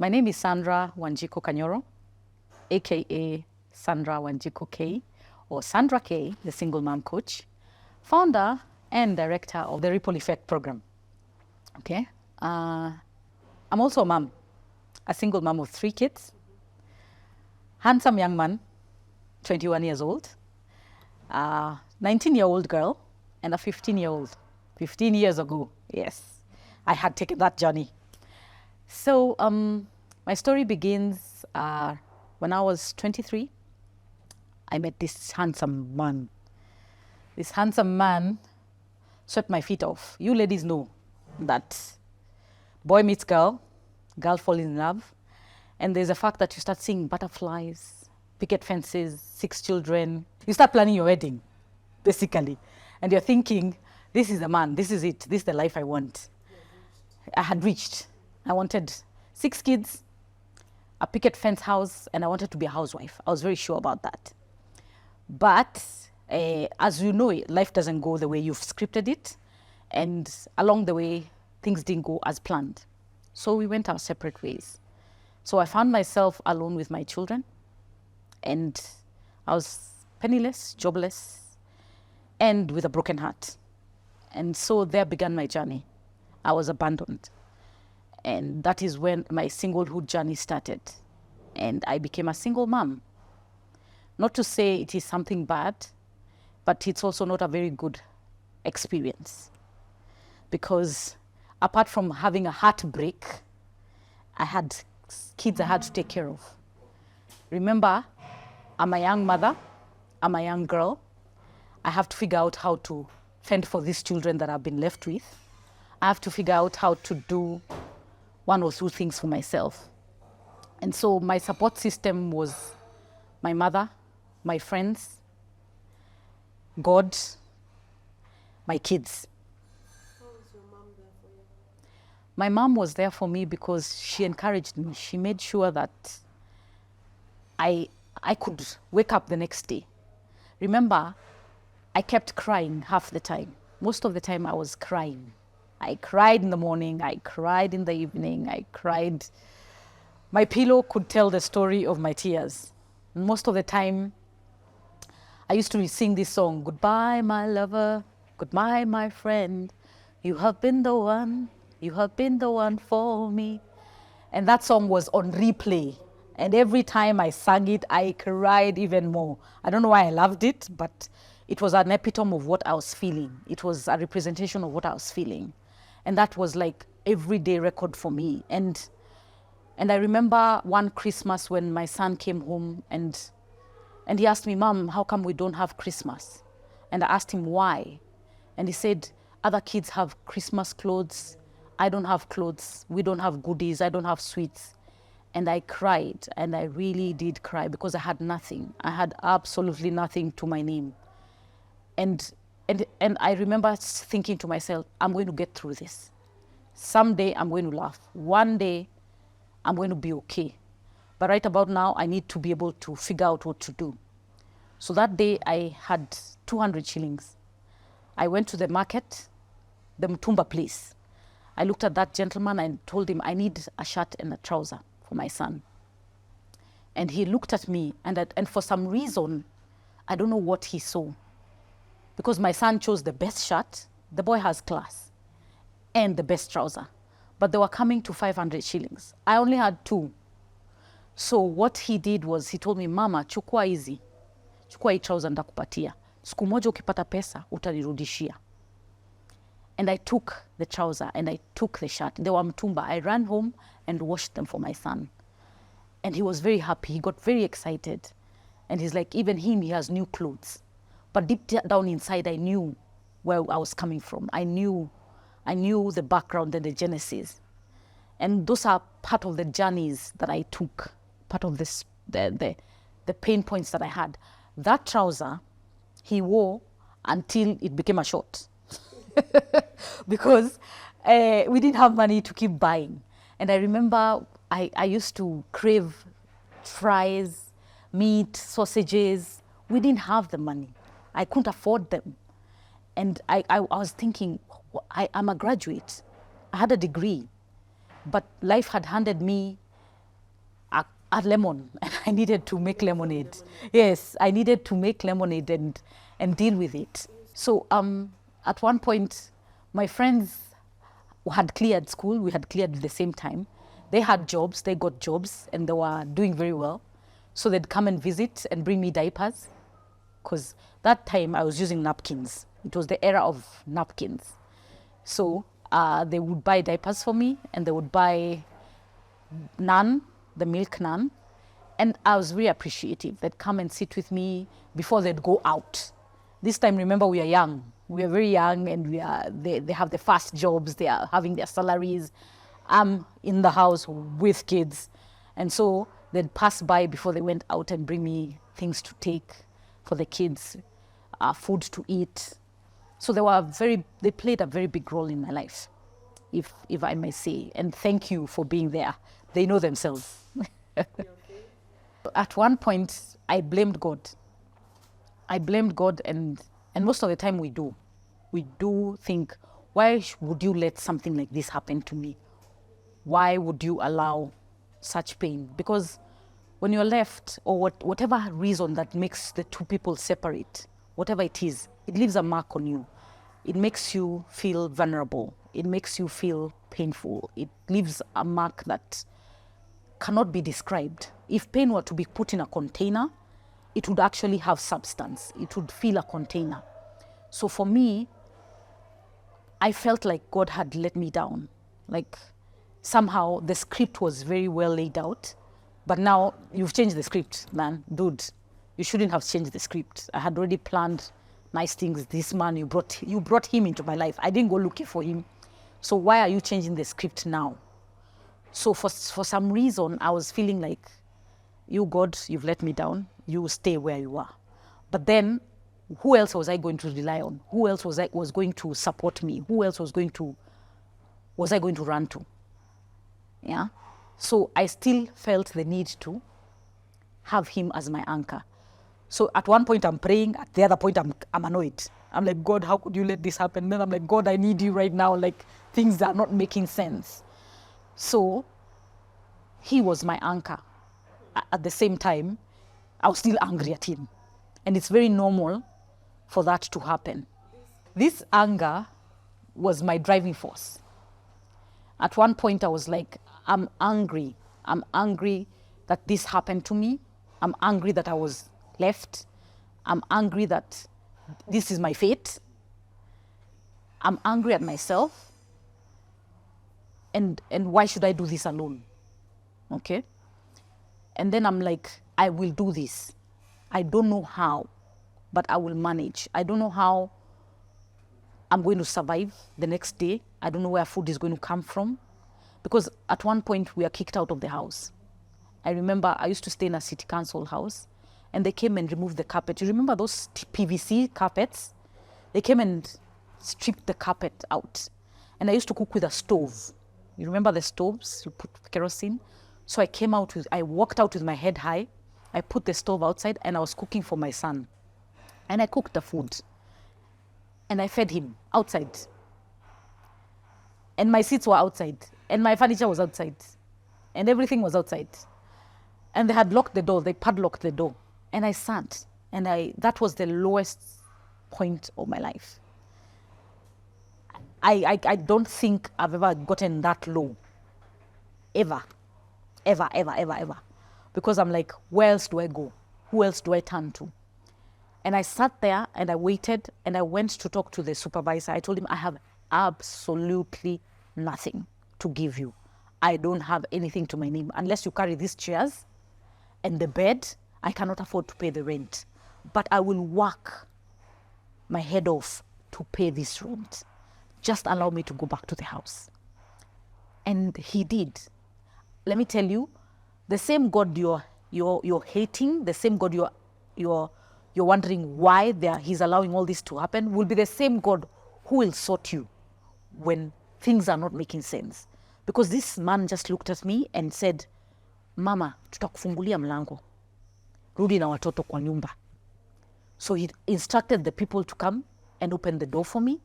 My name is Sandra Wanjiku Kanyoro, aka Sandra Wanjiku K, or Sandra K, the single mom coach, founder and director of the Ripple Effect program. Okay, I'm also a mom, a single mom of 3 kids, handsome young man, 21 years old, 19-year-old girl, and a 15-year-old. 15 years ago, yes, I had taken that journey. So my story begins when I was 23. I met this handsome man. This handsome man swept my feet off. You ladies know that boy meets girl, girl falls in love, and there's a fact that you start seeing butterflies, picket fences, 6 children. You start planning your wedding, basically. And you're thinking, this is the man, this is it, this is the life I want. I had reached. I wanted 6 kids, a picket fence house, and I wanted to be a housewife. I was very sure about that. But as you know, life doesn't go the way you've scripted it. And along the way, things didn't go as planned. So we went our separate ways. So I found myself alone with my children. And I was penniless, jobless, and with a broken heart. And so there began my journey. I was abandoned. And that is when my singlehood journey started. And I became a single mom. Not to say it is something bad, but it's also not a very good experience. Because apart from having a heartbreak, I had kids I had to take care of. Remember, I'm a young mother, I'm a young girl. I have to figure out how to fend for these children that I've been left with. I have to figure out how to do 1 or 2 things for myself. And so my support system was my mother, my friends, God, my kids. How was your mom there for you? My mom was there for me because she encouraged me. She made sure that I could wake up the next day. Remember, I kept crying half the time. Most of the time I was crying. I cried in the morning, I cried in the evening, I cried. My pillow could tell the story of my tears. Most of the time, I used to sing this song, "Goodbye, my lover, goodbye, my friend. You have been the one for me." And that song was on replay. And every time I sang it, I cried even more. I don't know why I loved it, but it was an epitome of what I was feeling. It was a representation of what I was feeling. And that was like everyday record for me. And I remember one Christmas when my son came home and he asked me, "Mom, how come we don't have Christmas?" And I asked him why. And he said, "Other kids have Christmas clothes. I don't have clothes. We don't have goodies. I don't have sweets." And I cried, and I really did cry because I had nothing. I had absolutely nothing to my name. And I remember thinking to myself, I'm going to get through this. Someday I'm going to laugh. One day I'm going to be okay. But right about now, I need to be able to figure out what to do. So that day I had 200 shillings. I went to the market, the Mutumba place. I looked at that gentleman and told him I need a shirt and a trouser for my son. And he looked at me and for some reason, I don't know what he saw. Because my son chose the best shirt, the boy has class, and the best trouser. But they were coming to 500 shillings. I only had 2. So what he did was he told me, "Mama, chukua hizi. Chukua hii trouser ndakupatia. Siku moja ukipata pesa, utanirudishia." And I took the trouser and I took the shirt. They were mtumba. I ran home and washed them for my son. And he was very happy. He got very excited. And he's like, even him, he has new clothes. But deep down inside, I knew where I was coming from. I knew the background and the genesis. And those are part of the journeys that I took, part of this, the pain points that I had. That trouser, he wore until it became a short. Because we didn't have money to keep buying. And I remember I used to crave fries, meat, sausages. We didn't have the money. I couldn't afford them. And I was thinking, I'm a graduate. I had a degree. But life had handed me a lemon, and I needed to make lemonade. Yes, I needed to make lemonade and deal with it. So at one point, my friends had cleared school. We had cleared at the same time. They had jobs. They got jobs, and they were doing very well. So they'd come and visit and bring me diapers, because that time I was using napkins. It was the era of napkins. So they would buy diapers for me, and they would buy naan, the milk naan. And I was very appreciative. They'd come and sit with me before they'd go out. This time, remember, we are young. We are very young, and they have the first jobs. They are having their salaries. I'm in the house with kids. And so they'd pass by before they went out and bring me things to take for the kids, food to eat. So they played a very big role in my life, if I may say. And thank you for being there. They know themselves. At one point, I blamed God. I blamed God, and most of the time we do. We do think, why would you let something like this happen to me? Why would you allow such pain? Because when you're left, or whatever reason that makes the two people separate, whatever it is, it leaves a mark on you. It makes you feel vulnerable. It makes you feel painful. It leaves a mark that cannot be described. If pain were to be put in a container, it would actually have substance. It would fill a container. So for me, I felt like God had let me down. Like somehow the script was very well laid out, but now you've changed the script, man. Dude, you shouldn't have changed the script. I had already planned nice things. This man, you brought him into my life. I didn't go looking for him. So why are you changing the script now? So for some reason, I was feeling like, you, God, you've let me down. You stay where you are. But then, who else was I going to rely on? Who else was going to support me? Who else was I going to run to? Yeah. So I still felt the need to have him as my anchor. So at one point I'm praying, at the other point I'm annoyed. I'm like, God, how could you let this happen? Then I'm like, God, I need you right now. Like, things are not making sense. So he was my anchor. At the same time, I was still angry at him. And it's very normal for that to happen. This anger was my driving force. At one point I was like, I'm angry. I'm angry that this happened to me. I'm angry that I was left. I'm angry that this is my fate. I'm angry at myself. And why should I do this alone? Okay? And then I'm like, I will do this. I don't know how, but I will manage. I don't know how I'm going to survive the next day. I don't know where food is going to come from. Because at one point we are kicked out of the house. I remember I used to stay in a city council house, and they came and removed the carpet. You remember those PVC carpets? They came and stripped the carpet out. And I used to cook with a stove. You remember the stoves? You put kerosene. So I walked out with my head high. I put the stove outside, and I was cooking for my son. And I cooked the food. And I fed him outside. And my seats were outside. And my furniture was outside. And everything was outside. And they had locked the door. They padlocked the door. And I sat. And that was the lowest point of my life. I don't think I've ever gotten that low. Ever. Ever, ever, ever, ever. Because I'm like, where else do I go? Who else do I turn to? And I sat there and I waited, and I went to talk to the supervisor. I told him, I have absolutely nothing to give you. I don't have anything to my name. Unless you carry these chairs and the bed, I cannot afford to pay the rent. But I will work my head off to pay this rent. Just allow me to go back to the house. And he did. Let me tell you, the same God you're hating, the same God you're wondering why he's allowing all this to happen, will be the same God who will sort you when things are not making sense. Because this man just looked at me and said, Mama, tutakufungulia mlango. Rudi na watoto kwa nyumba. So he instructed the people to come and open the door for me.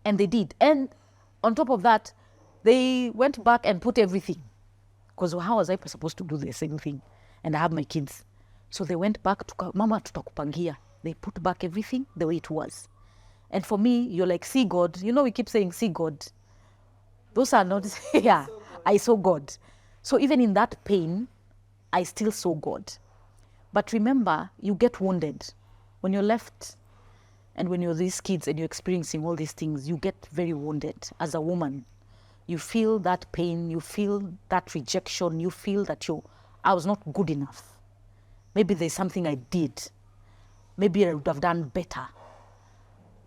And they did. And on top of that, they went back and put everything. Because how was I supposed to do the same thing? And I have my kids. So they went back to Mama tutakupangia. They put back everything the way it was. And for me, you're like, see God. You know, we keep saying, see God. Those are not, yeah, I saw God. So even in that pain, I still saw God. But remember, you get wounded. When you're left and when you're these kids and you're experiencing all these things, you get very wounded as a woman. You feel that pain, you feel that rejection, you feel that I was not good enough. Maybe there's something I did. Maybe I would have done better.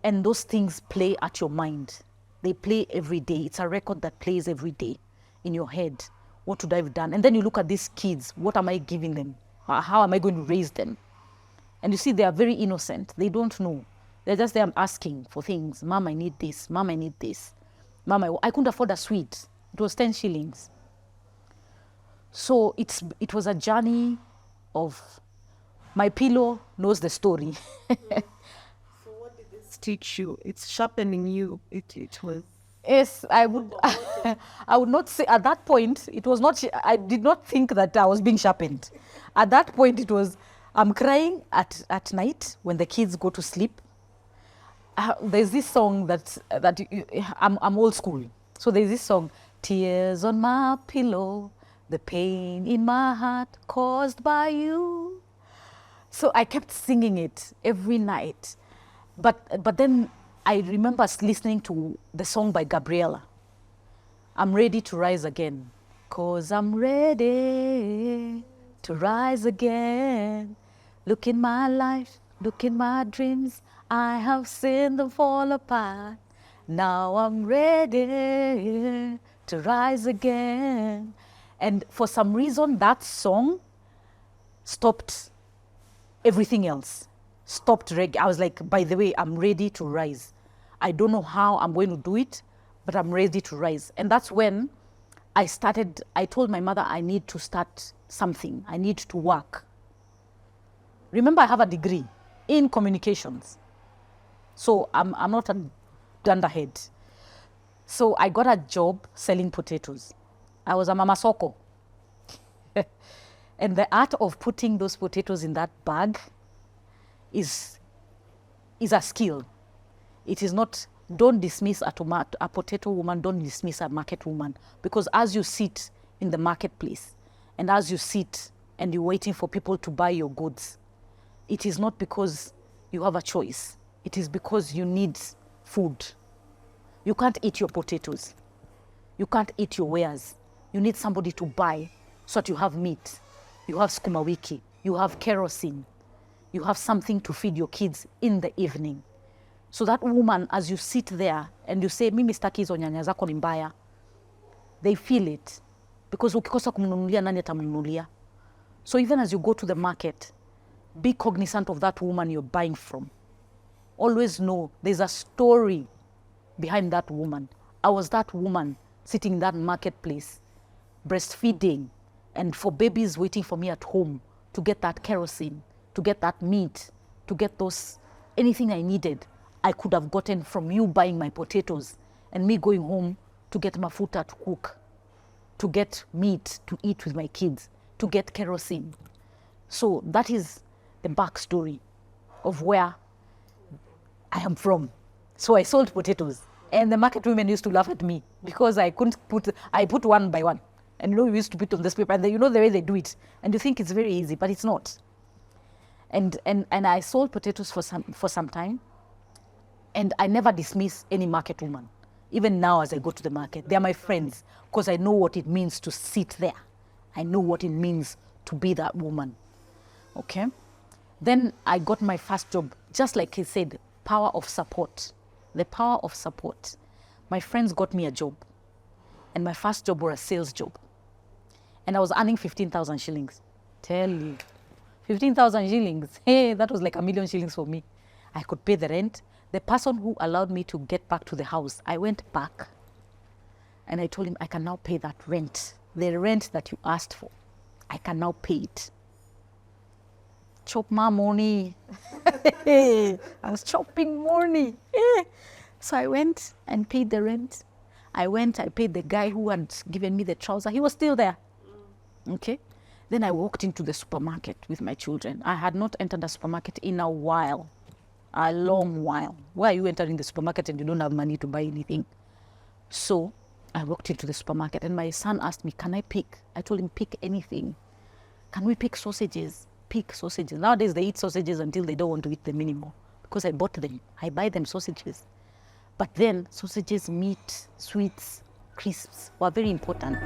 And those things play at your mind. They play every day. It's a record that plays every day in your head. What would I have done? And then you look at these kids. What am I giving them? How am I going to raise them? And you see, they are very innocent. They don't know. They're just there asking for things. Mom, I need this. Mom, I need this. Mom, I couldn't afford a sweet. It was 10 shillings. So it was a journey of, my pillow knows the story. So what did this teach you? It's sharpening you. It was. Yes, I would. I would not say at that point. It was not. I did not think that I was being sharpened. At that point, it was. I'm crying at night when the kids go to sleep. There's this song I'm old school. So there's this song, tears on my pillow, the pain in my heart caused by you. So I kept singing it every night. But then I remember listening to the song by Gabriela. I'm ready to rise again. 'Cause I'm ready to rise again. Look in my life, look in my dreams. I have seen them fall apart. Now I'm ready to rise again. And for some reason, that song stopped everything else. Stopped reggae. I was like, by the way, I'm ready to rise. I don't know how I'm going to do it, but I'm ready to rise. And that's when I told my mother, I need to start something. I need to work. Remember, I have a degree in communications. So I'm not a dunderhead. So I got a job selling potatoes. I was a mama soko. And the art of putting those potatoes in that bag is a skill. It is not, don't dismiss a potato woman, don't dismiss a market woman. Because as you sit in the marketplace and as you sit and you're waiting for people to buy your goods, it is not because you have a choice. It is because you need food. You can't eat your potatoes. You can't eat your wares. You need somebody to buy so that you have meat. You have sukuma wiki. You have kerosene. You have something to feed your kids in the evening. So that woman, as you sit there and you say, mimi sitaki hizo nyanya zako ni mbaya, they feel it. Because ukikosa kumnunulia, nani atamnunulia? So even as you go to the market, be cognizant of that woman you're buying from. Always know there's a story behind that woman. I was that woman sitting in that marketplace, breastfeeding, and for babies waiting for me at home to get that kerosene, to get that meat, to get anything I needed. I could have gotten from you buying my potatoes and me going home to get mafuta to cook, to get meat to eat with my kids, to get kerosene. So that is the backstory of where I am from. So I sold potatoes, and the market women used to laugh at me because I put one by one. And we used to put on this paper, and the way they do it, and you think it's very easy, but it's not. And I sold potatoes for some time, and I never dismiss any market woman. Even now, as I go to the market, they are my friends because I know what it means to sit there. I know what it means to be that woman. Okay? Then I got my first job, just like he said, power of support. The power of support. My friends got me a job, and my first job was a sales job. And I was earning 15,000 shillings. Tell you. 15,000 shillings. Hey, that was like 1,000,000 shillings for me. I could pay the rent. The person who allowed me to get back to the house, I went back and I told him, I can now pay that rent. The rent that you asked for, I can now pay it. Chop my money. I was chopping money. So I went and paid the rent. I paid the guy who had given me the trouser. He was still there. Okay. Then I walked into the supermarket with my children. I had not entered a supermarket in a while, a long while. Why are you entering the supermarket and you don't have money to buy anything? So I walked into the supermarket and my son asked me, can I pick? I told him, pick anything. Can we pick sausages? Pick sausages. Nowadays they eat sausages until they don't want to eat them anymore because I bought them. I buy them sausages. But then sausages, meat, sweets, crisps were very important.